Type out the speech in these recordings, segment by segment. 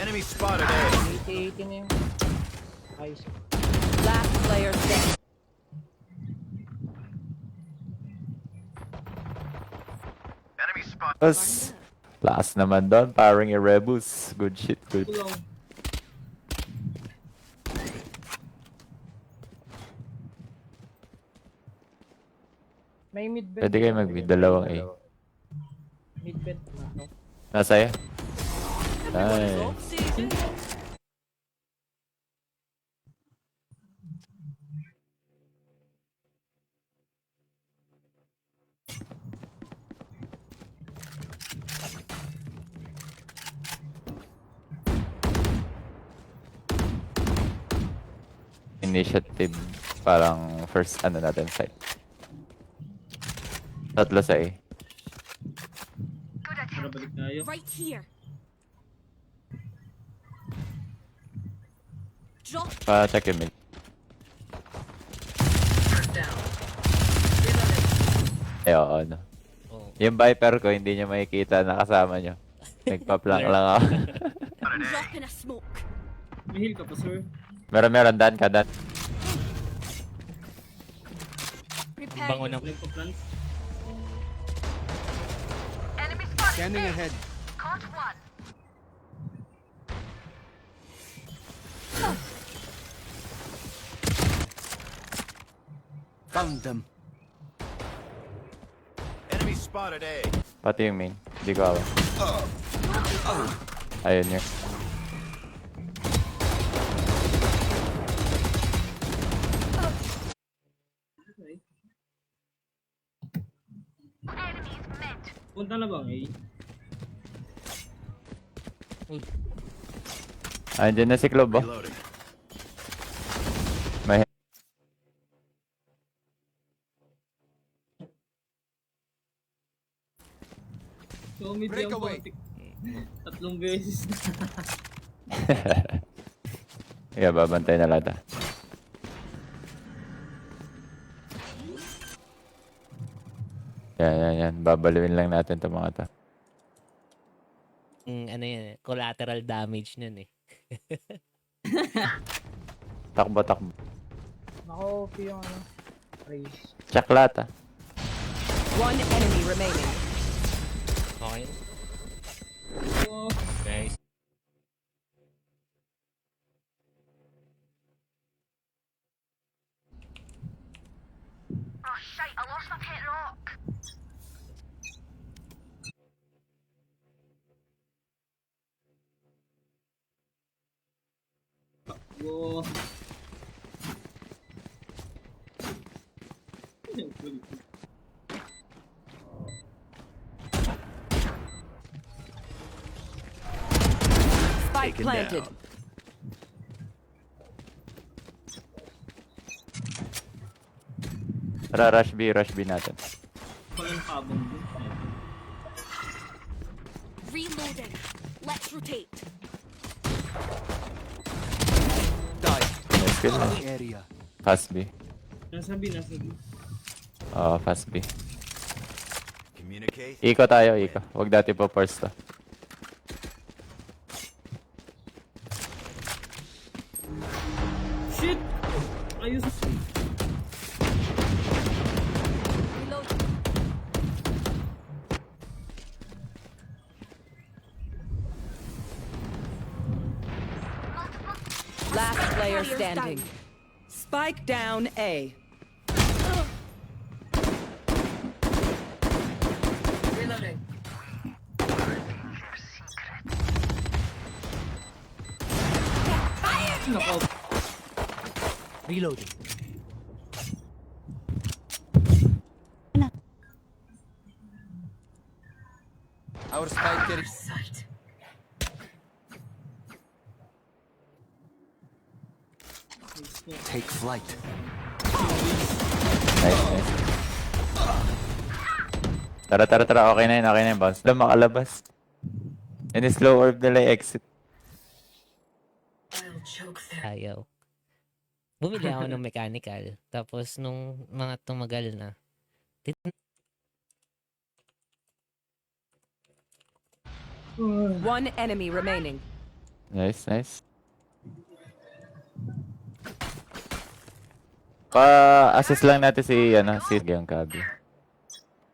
Enemy spotted A. 80 na yung... Ayos. Last player standing. Enemy spotted. Tapos, last naman doon, parang Erebus. Good shit, good. Tulong. May mid-bed. Pwede kayo mag-mid, dalawang A. Mid-bed na, no? Nasa'yo? Nice. Initiative, parang first ano natin site. Tatlo sa A. Para balik tayo. Right here. Drop. Pa-check yung mid. Eh, oo, no. Oh. Yung Viper ko, hindi nyo makikita na kasama nyo. Nagpa-plank lang ako. Drop in a smoke. May heal ka pa, sir. Meron, Dan ka, Dan. Prepare. Bango ng Nagpa-plants. Scanning ahead. Found them. Enemy spotted A. Pati yung main. Hindi ko alam. Ayun yun. Okay. Punta na bang eh? Andiyan na si Club, oh. Reloading. May... So, mid yung Breakaway. konti. Tatlong beses. Yeah, babantay na lang ta. Yan. Babaluin lang natin itong mga to. ano yan, collateral damage nun eh. Takbo. Naka-OP yung ano. Race. Chaklata. One enemy remaining. Okay. Oh, Nice. oh. Spike Taken planted. down. Tara, rush B natin. Walang kabong dun. Reloading. Let's rotate. Die. Nice kill na. Area. Fast B. Nasabi. Oo, fast B. Communicate. Iko tayo. Huwag dati po first to. Shit! Ayos. Reload. Last player standing. Spike down A. Reloading. Nako. Reloading. Our spike carries. Sight. Take flight. Nice. Tara. Okay na yun. Bounce lang makalabas. And slow orb nila exit. Ayaw. Bumili ako ng mechanical. Tapos nung mga tumagal na, One enemy remaining. Nice, nice. Pa-assist lang natin si Giancabi.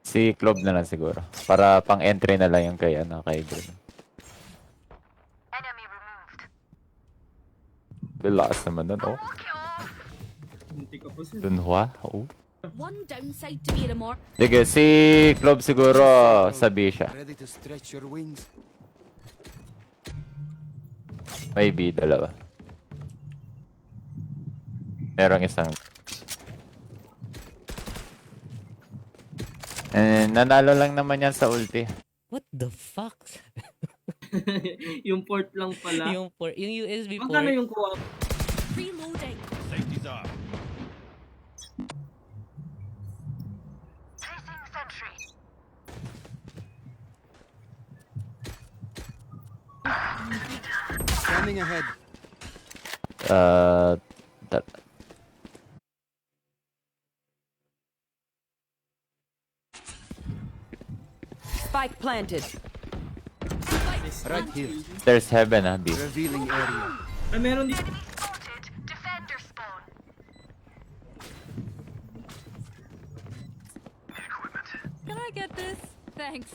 Si Clove na lang siguro. Para pang-entry na lang yung kay Green. Bilakas naman nun, oh. Hindi ka pa sir. Dunhua, oh. One downside to being a more. Sige, si Clove siguro sabi siya. Ready to stretch your wings? Maybe, dalawa. Merong isang. Nanalo lang naman yan sa ulti. What the fuck? Yung port lang pala. yung USB port. Magkano yung kuha? Reloading. Safety's up. Scanning ahead. That, Spike planted. Right here. there's heaven, B. Revealing area. Ah, meron dito. Can I get this? Thanks.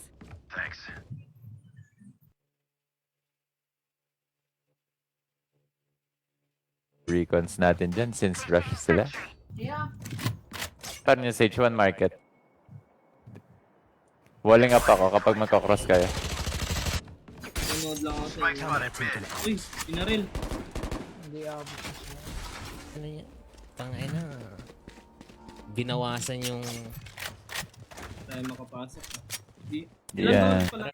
Recons natin dyan since rush sila. Paano yung Sage 1 market? Walling up ako kapag magkakross kayo. Nanood lang ako sa inyo. Uy, pinaril. Hindi abot na sila. Ano yan? Tangina. Binawasan yung... Tayo makapasok. Di. Yeah. Ilan taon pala?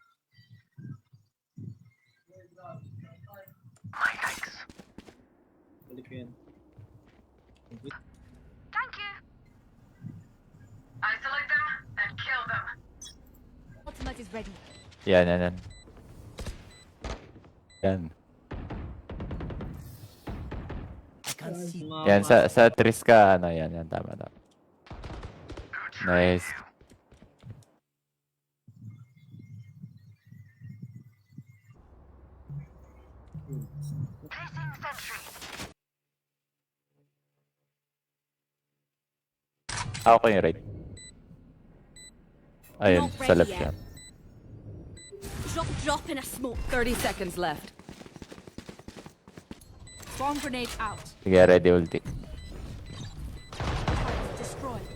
Balik ko yan. Ultimate is ready. Yan. Yan, sa Triska, ano, yan, tama. Nice. Ako yung right. Ayun, Not sa ready left yet. yan. Drop in a smoke. 30 seconds left. Bomb grenade out. Sige, ready ulti. Destroyed.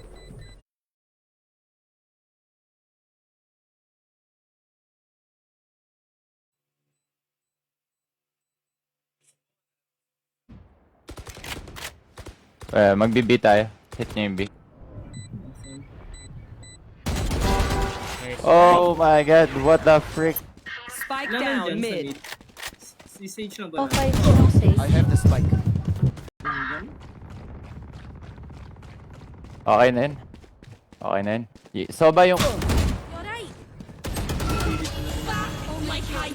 Mag-BB tayo. Hit niya yung B. Oh my god, what the frick? Spike Ilan down nandyan sa mid. mid? Si Sage na ba? Okay, no safe. I have the spike. Okay na yun. Soba yung... You're right. Back on my high.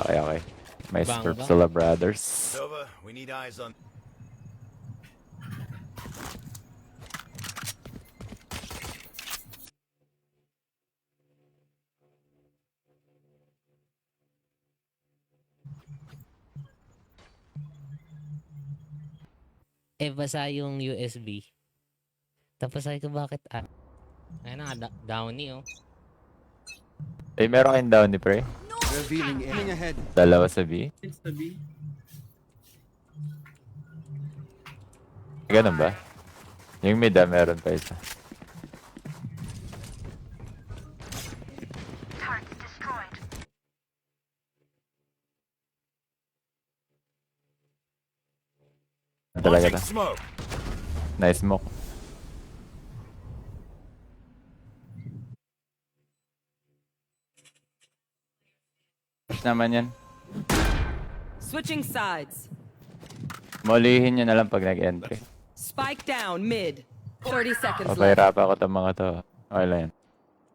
Okay. May Bang, Sperp bang. sila brothers. Nova, we need eyes on. basa yung USB. Tapos sabi ko, bakit ayun na, downy oh. Meron kayong down ni pre. Revealing area. Ahead. Dalawa sa B. It's the B. Ganun ba? Yung mid meron pa isa. Talaga na. Smoke. Nice smoke. Push naman yan. Switching sides. Molihin nyo na lang pag nag-entry. Spike down mid. 30 seconds left. Papahirap ako itong mga to. Okay lang yan.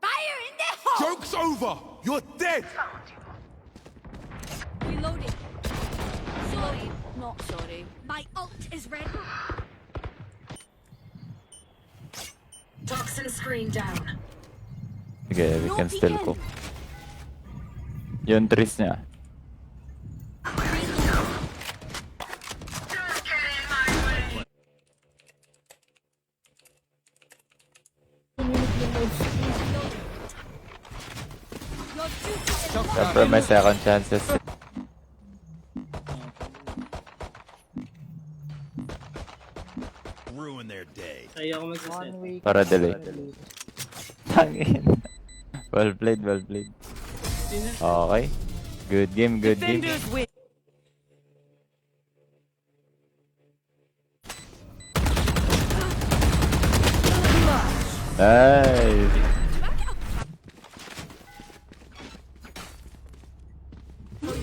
Fire in the hole! Joke's over. You're dead. Reloading. Sorry, not sorry. My ult is ready. Toxin screen down. Sige, we can still cook. Yung trees niya. Your duty is Siyempre may second chances. Ruin their day. Kaya ako magsaset. 1 week. Para delay. Tangin. Well played, well played. Okay. Good game, good game. Nice.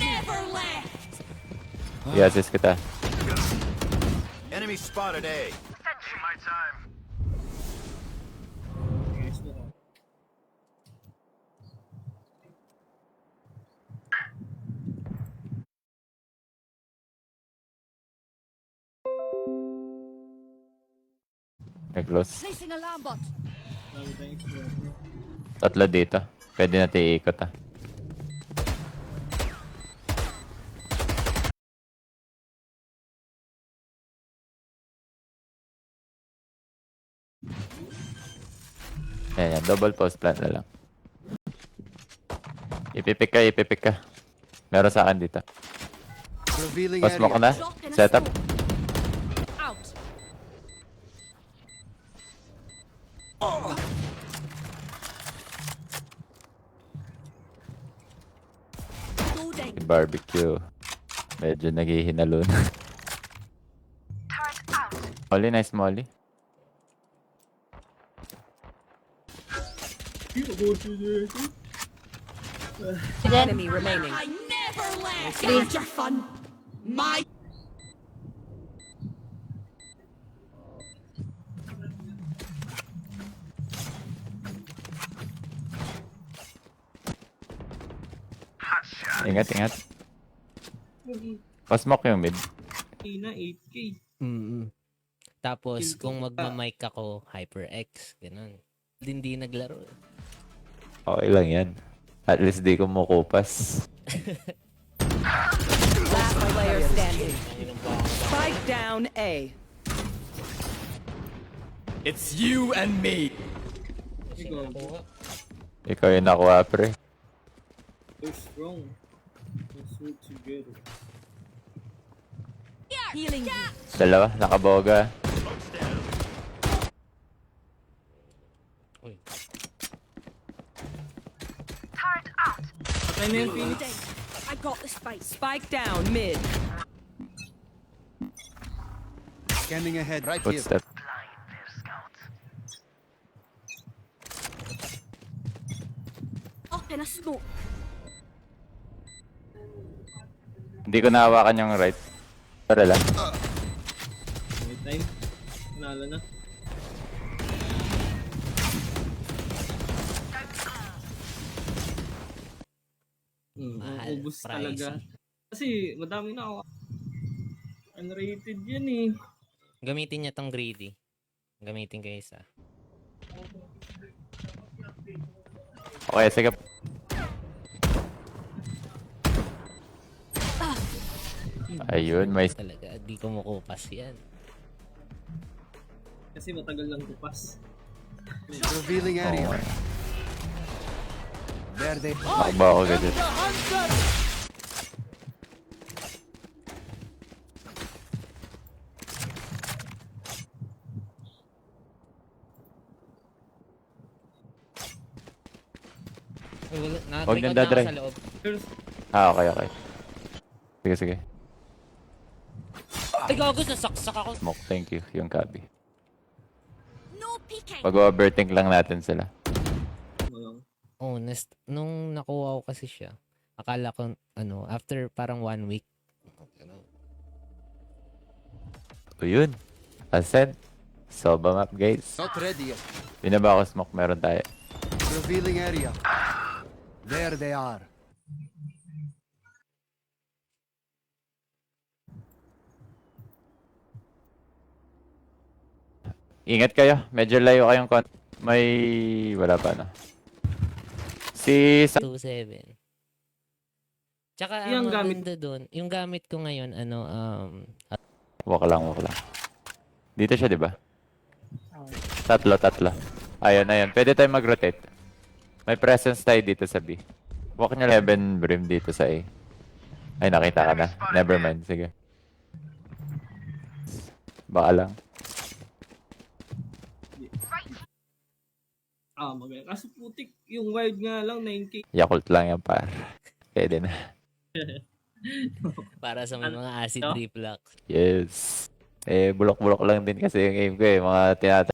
never left. I-assist kita. Enemy spotted A. May close. Placing alarm bot. Dami tayong explore. Tatlo dito. Pwede natin iikot ah. Yan. Double post plant na lang. Ipipik ka. Meron sa akin dito. Revealing Pas mo ko area. na. Setup. Out. Loading. Barbecue. Medyo naghihinalo na. Molly, nice Molly. Enemy remaining. I never left. Not your fun. My. Ingat. Pasmoke yung mid. Ina, 8K. Tapos, kung magmamic ako, HyperX. Ganun. Hindi naglaro. Okay lang yan. At least di ko mukupas. Last player standing. Spike down A. It's you and me. Ikaw, Ikaw yung nakuha, pre. we're strong. Let's work together. Healing. Dalawa, nakaboga. Uy. Patay na yung Phoenix. Loading. I got the spike. Spike down mid. Scanning ahead. Right here. Footstep. Up in a smoke. Hindi ko nahawakan yung right. Tara lang. May time. Panalo na. Mahal, Ubus pricey. talaga. Kasi madami na ako. Unrated yan eh. Gamitin niya tong greedy. Gamitin kayo isa. Okay, sige. Ayun, may... Talaga, di ko makupas yan. Kasi matagal lang kupas. Revealing area. Oh, There they. nakaba ako gadget. Uy, wala, Huwag na-record nang na ako dadrive. sa loob. Okay. Sige. Ay, gago, nasaksak ako. Smoke, thank you. Yung copy. No peeking. Mag-overthink lang natin sila. Walang. Honest, nung nakuha ko kasi siya, akala ko, after parang 1 week. So yun. Ascent. Soba map, guys. Not ready yet. Binaba ko smoke, meron tayo. Revealing area. There they are. Ingat kayo. Medyo layo kayong kon. May... Wala pa na. Si... 2-7. Tsaka Yung ang gamit- maganda doon, yung gamit ko ngayon, Walk lang, walk lang. Dito siya, di ba? Okay. Tatlo. Ayun. Pwede tayo mag-rotate. May presence tayo dito sa B. Walk niya Heaven Brim dito sa A. Ay, nakita ka na. Never mind. Sige. Baka lang. Maganda. Kaso putik, yung wild nga lang, 9K. Yakult lang yan, par. Pwede na. para sa may mga acid No? reflux. Yes. Bulok-bulok lang din kasi yung aim ko eh. Mga tinata...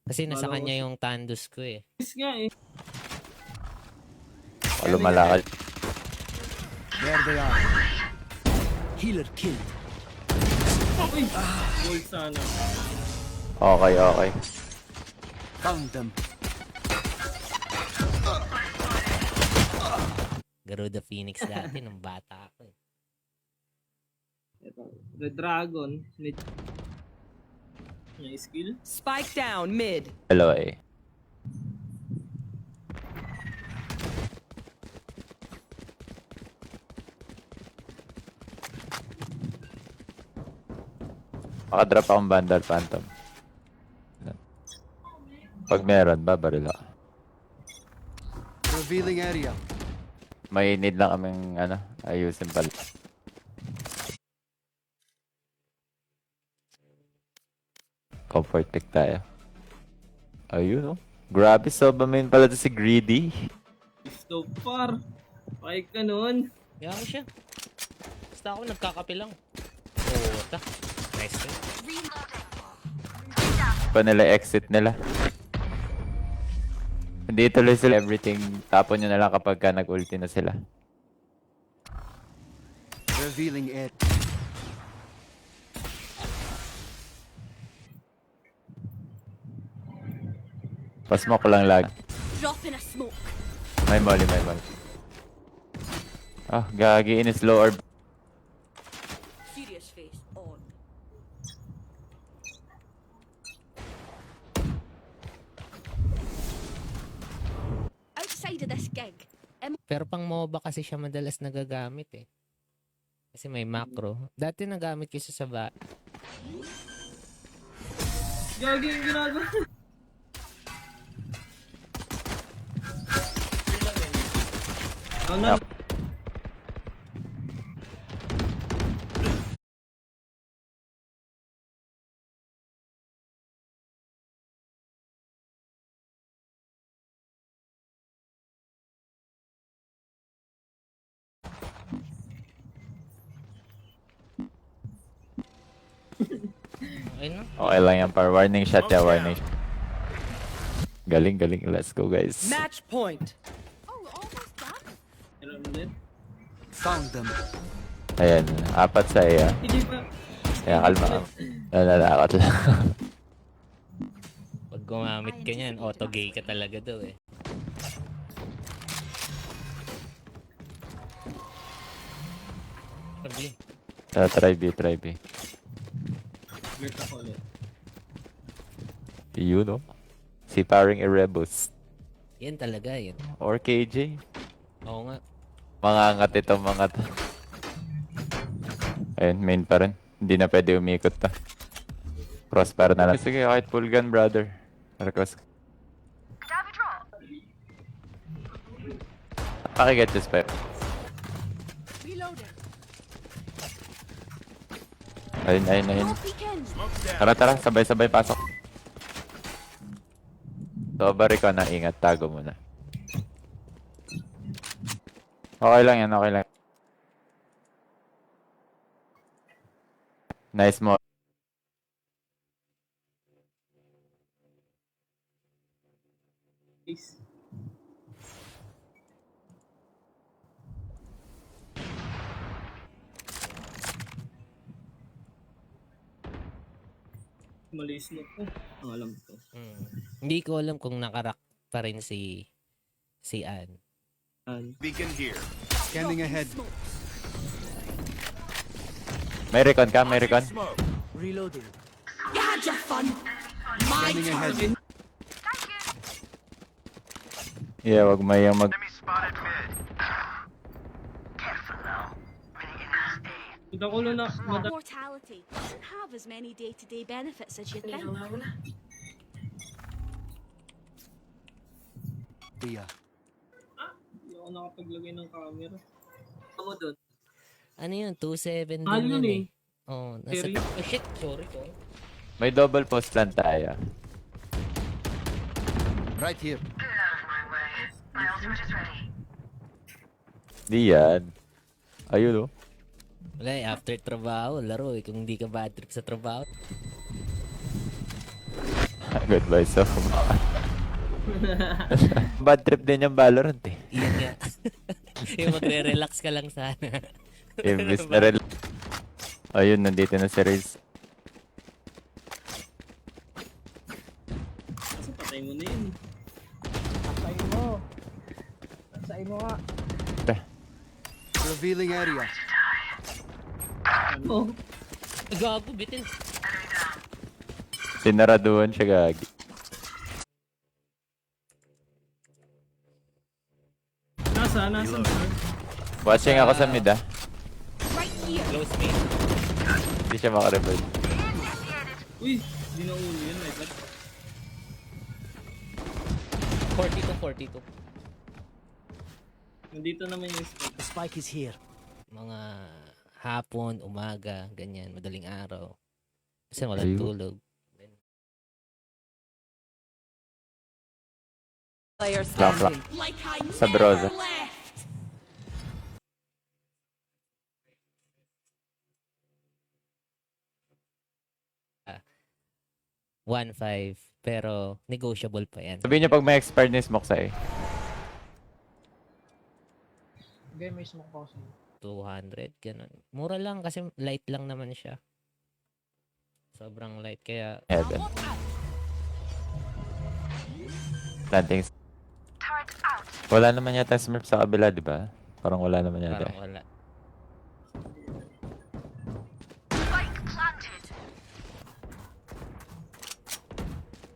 Kasi nasa Follow kanya yung Tandus ko eh. Yes nga eh. Lumalakad. There they are. Healer killed. Uy! Gold sana. Okay. Found them. Garuda Phoenix dati nung bata ako eh. Ito. Red Dragon. May skill. Spike down mid. Hello eh. Makadrop akong Vandal Phantom. Pag meron, babaril ako. Revealing area. May need lang kaming ayusin pala. Comfort pick tayo. Ayun oh. Grabe, soba main pala to si Greedy. So far. Pakik ka nun. Kaya ako siya. Basta ako nagkakape lang. Puta. Nice to. Pa nila exit nila. Hindi tuloy sila everything. Tapon nyo na lang kapag ka nag-ulti na sila. Revealing it. Pasmoke lang lag. Drop in a smoke. May molly. Ah, gagi in slow orb. Serious face on. Outside of this gig, Pero pang MOBA kasi siya madalas nagagamit eh. Kasi may macro. Dati nagamit ko siya sa Gagi yung ginagawa. Ano? Okay na. Okay lang yan par. Warning shot ya, warning. Galing. Let's go guys. Match point. oh, almost done. Meron ulit. Found them. Ayan, 4 sa iya. Hindi pa. Kaya kalma ka. Nalalakot lang. Pag gumamit ka niyan, auto-gay ka talaga daw eh. Pag-gay. Try B. Wait ako ulit. You know? Si Paring Erebus. Yan talaga yun. Or KJ. Oo nga. Mangangat itong mga to. Ayun, main pa rin. Hindi na pwede umikot to. Crossfire na lang. Sige, kahit full gun, brother. Marcos. Pakiget this pa. Reloading. Ayun. No peeking. Tara, sabay-sabay pasok. Sobari ko na, ingat, tago muna. Okay lang yan, okay lang. Nice mo. Peace. Malis na po. Alam ko. Hindi ko alam kung nakarak pa rin si Ann. Scanning ahead. May recon ka, may recon. Reloading. You had your fun. My Scanning turn. ahead. Yeah, wag mayang mag... Punta ko lang na, Mortality doesn't have as many day-to-day benefits as you think. Tia. Hindi ako nakapaglagay ng camera. Ako doon. Ano yun? 2-7 din Mahal yun yun eh. Oh, nasa... Carry. Oh shit, sorry ko. May double post lang tayo. Right here. Di yan. Ayun oh. Wala eh, after trabaho, laro eh. Kung hindi ka bad trip sa trabaho. Goodbye so bad trip din yung Valorant eh. Iyan nga. Yung magre-relax ka lang sana. Imbis na rin. Ayun, nandito na si Riz. Kasi patay mo na yun. Revealing area. Oh, Gago, bitin. Sinaraduhan siya gagi. nasa. Watching ako sa mid ah. Right here. Close me. Hindi siya makarevive. Uy, di na ulo yun. May ba't? 42. Nandito naman yung spot. The spike is here. Mga hapon, umaga, ganyan, madaling araw. Kasi walang Ayun. tulog. Player Flap, flap. standing. Like I Sa never Broza. left. Ah, 1-5, pero negotiable pa yan. Sabihin niyo pag may expired ni smoke sa'yo. 200, ganun. Mura lang kasi light lang naman siya. Sobrang light, kaya Heaven. Planting. Wala naman yata smurf sa kabila, di ba? Parang wala naman yata. parang wala.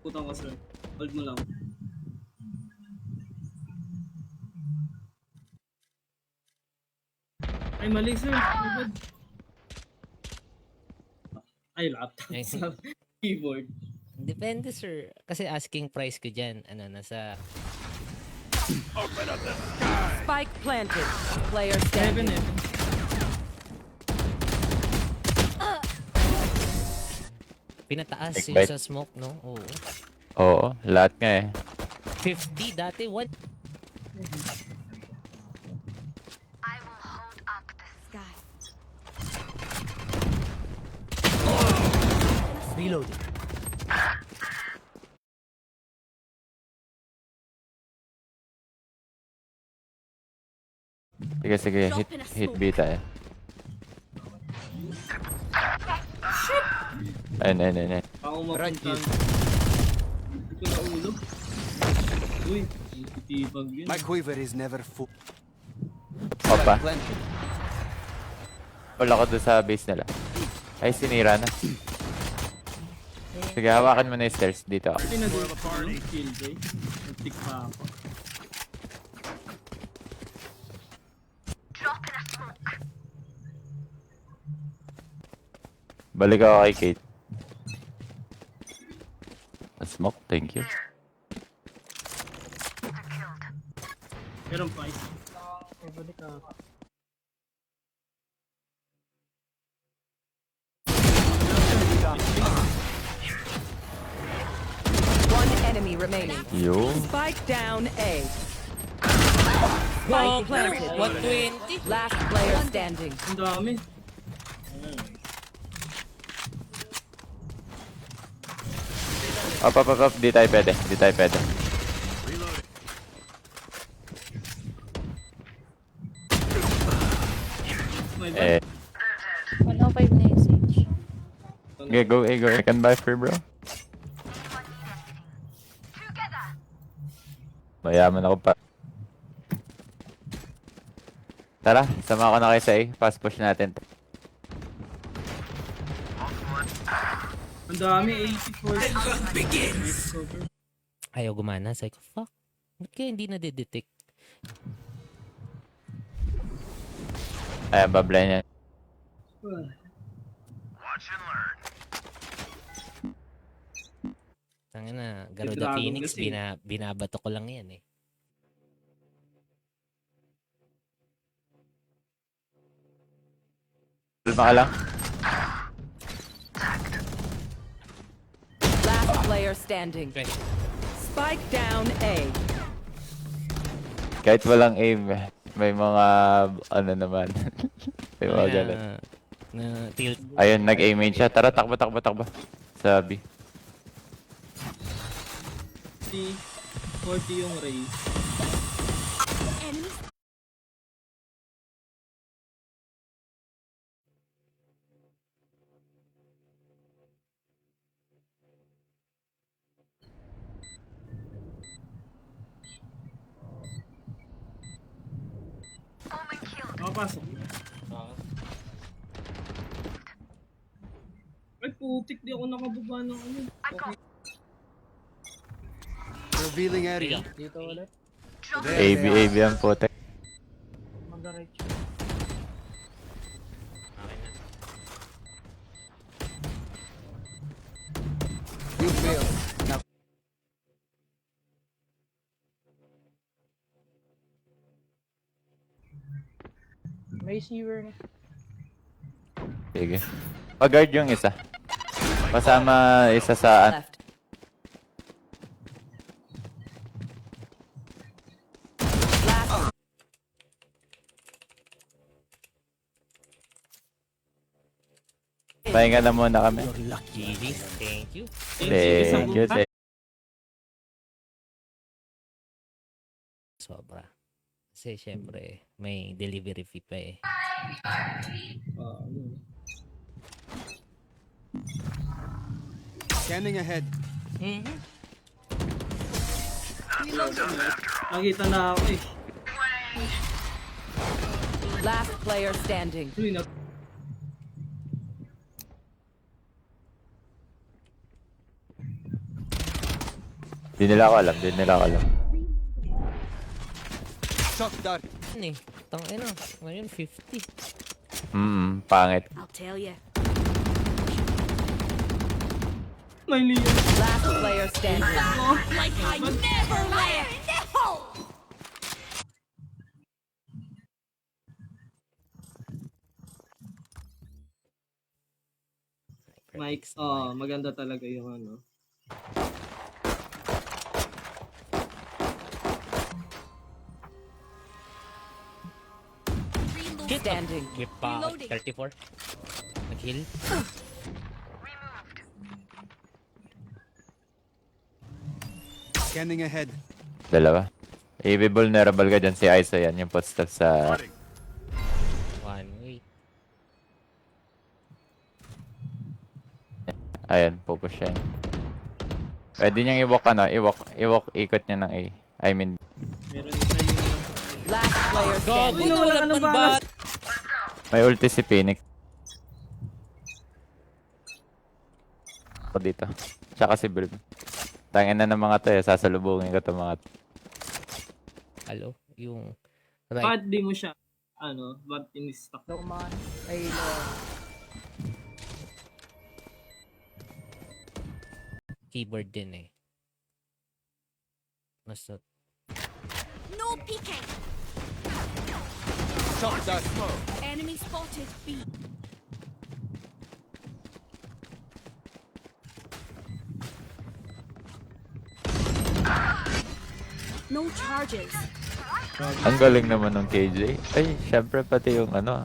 Putang ka, sir. Hold mo lang. Ay, mali, sir. Agad. Ay, laptop. Ay. Sa keyboard. Depende, sir. Kasi asking price ko dyan, nasa Spike planted. Player Heaven, standing. heaven. pinataas Big yung bite. sa smoke, no? Oo. Oo, lahat nga eh. 50 dati, what? Sky. Reloading. Sige, hit B tayo. Ayun. Ako Right mapunta. Hindi ko na ulo. Uy, titibag yun. My quiver is never full. Opa, Planted. wala ko doon sa base nila. Ay, sinira na. Sige, hawakan mo na yung stairs dito. Ay, nag-party. Kill, Jay. Nag-tick pa ako. Balik ako kay Kate. A smoke, thank you. Meron pa isa. One enemy remaining. Yo. Spike down A. Wow, Spike planted. 120? Last player standing. Ang dami. Up. Di tayo pwede. May ba? Eh, 105 na yung Sage. okay, go. I can buy free, bro. Mayaman ako pa. Tara, sama ko na kayo sa A. Fast push natin. Ang dami, 84. Ayaw gumana. Sabi ko, fuck. Ba't kaya hindi na-detect? Ayan, babla niya. Tangina, Garuda Dragon Phoenix, kasi. binabato ko lang yan eh. Kalma ka lang. Last player standing. Okay. Spike down A. Kahit walang aim, may mga, ano naman. may mga ganun. Na tilt. Ayun, nag-aim siya. Tara, takbo. Sabi. 40 yung Ray. Enemies. Makapasok. Ay, putik. Di ako nakababa ng ano. Okay. Revealing area. Dito ulit. There AB they are. ang putek. Mag-diretso. Akin na. You failed. Now May sewer na. Sige. Pag-guard yung isa. Kasama isa sa... Left. Last. Pahinga na muna kami. you're lucky. GG, thank you. Thank you. Sobra. Kasi syempre, may delivery fee pa eh. Ano. Scanning ahead. Nakita na ako eh. Last player standing. Uy, na. Di nila ako alam. Shock dart. Ano eh, tangina, ngayon 50. Pangit. I'll tell you. May liyan. Last player standing. Like I never left. No! Mike, maganda talaga yung ano. Standing. Whip pa ako, Reloading. 34. Nag-heal. Scanning ahead. Dalawa. AB vulnerable ka dyan si Isa yan. Yung footsteps sa... One way. Ayan, pupush siya. Pwede niyang i-walk, ikot niya ng A. I mean, Meron isa yung... Last player Gago, standing. nawala ka ng balas. may ulti si Phoenix. Ako dito. Tsaka si Brim. Tangin na ng mga to eh. Sasalubungin ko to mga to. Hello? Yung right. Bakit di mo siya, ba't in-stock? Keyboard din eh. Nasa... No peeking. Shock dart. Enemy spotted. B. No charges. Ang galing naman ng KJ. Ay, syempre pati yung ano.